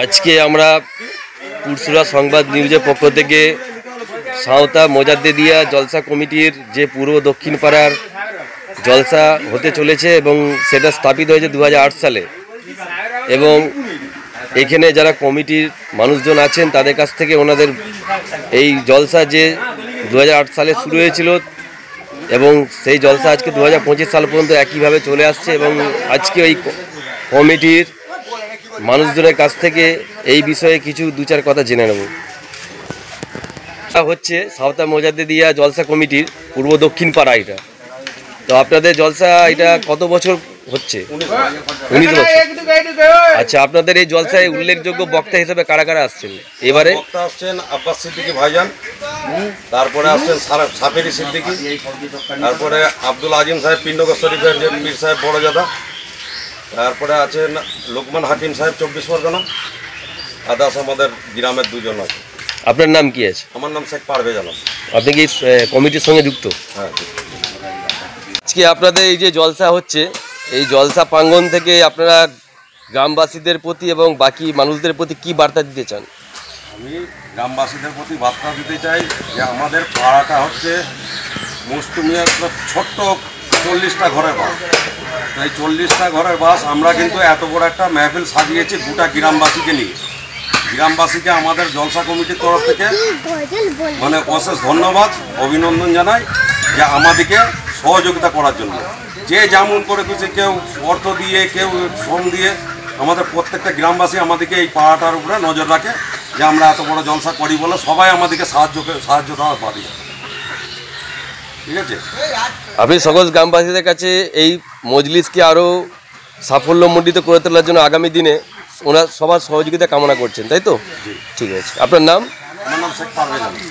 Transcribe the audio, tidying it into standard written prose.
আজকে আমরা পুরসুরা সংবাদ নিউজের পক্ষ থেকে সাঁওতা মোজাদ্দেদিয়া জলসা কমিটির যে পূর্ব দক্ষিণ পাড়ার জলসা হতে চলেছে এবং সেটা স্থাপিত হয়েছে 2008 সালে এবং এখানে যারা কমিটির মানুষজন আছেন তাদের কাছ থেকে ওনাদের এই জলসা যে 2008 সালে শুরু হয়েছিল এবং সেই জলসা আজকে 2025 সাল পর্যন্ত একইভাবে চলে আসছে এবং আজকে এই কমিটির মানুষজনের কাছ থেকে এই বিষয়ে কিছু দু চার কথা জেনে নেব। হচ্ছে সাঁওতা মোজাদ্দেদিয়া জলসা কমিটির পূর্ব দক্ষিণ পাড়া। এটা তো আপনাদের জলসা এটা কত বছর হচ্ছে? 19 বছর। আচ্ছা, আপনাদের এই জলসায় উল্লেখযোগ্য বক্তা হিসেবে কারা কারা আসছেন এবারে? বক্তা আসছেন আব্বাস সিদ্দিকী ভাইজান, তারপরে আসছেন সাফেরি সিদ্দিকী, তারপরে আব্দুল আজিম সাহেব পিন্ডগর শরীফের যে পীর সাহেব বড়জাদা, তারপরে আছেন লোকমান হাকিম সাহেব 24 পরগনা, আদাস আমাদের গ্রামের দুজন আছে। আপনার নাম কি আছে? আমার নাম শেখ পারভেজ আলম। আপনি কি কমিটির সঙ্গে যুক্ত? হ্যাঁ। আজকে আপনাদের এই যে জলসা হচ্ছে, এই জলসা প্রাঙ্গণ থেকে আপনারা গ্রামবাসীদের প্রতি এবং বাকি মানুষদের প্রতি কি বার্তা দিতে চান? আমি গ্রামবাসীদের প্রতি বার্তা দিতে চাই যে আমাদের পাড়াটা হচ্ছে মৌসুমিয়া ছোট্ট 40টা ঘরের বাস। এই 40টা ঘরের বাস আমরা কিন্তু এত বড় একটা মেহফিল সাজিয়েছি গোটা গ্রামবাসীকে নিয়ে। গ্রামবাসীকে আমাদের জলসা কমিটির তরফ থেকে মানে অশেষ ধন্যবাদ অভিনন্দন জানাই যে আমাদেরকে সহযোগিতা করার জন্য। যে যেমন করে খুশি, কেউ অর্থ দিয়ে, কেউ শ্রম দিয়ে, আমাদের প্রত্যেকটা গ্রামবাসী আমাদেরকে এই পাড়াটার উপরে নজর রাখে যে আমরা এত বড় জলসা করি বলে সবাই আমাদেরকে সাহায্য দেওয়া পারি। ঠিক আছে, আপনি সকল গ্রামবাসীদের কাছে এই মজলিসকে আরও সাফল্যমণ্ডিত করে তোলার জন্য আগামী দিনে ওনার সবার সহযোগিতা কামনা করছেন, তাই তো? ঠিক আছে। আপনার নাম? আমার নাম শেখ পারভেজ আলম।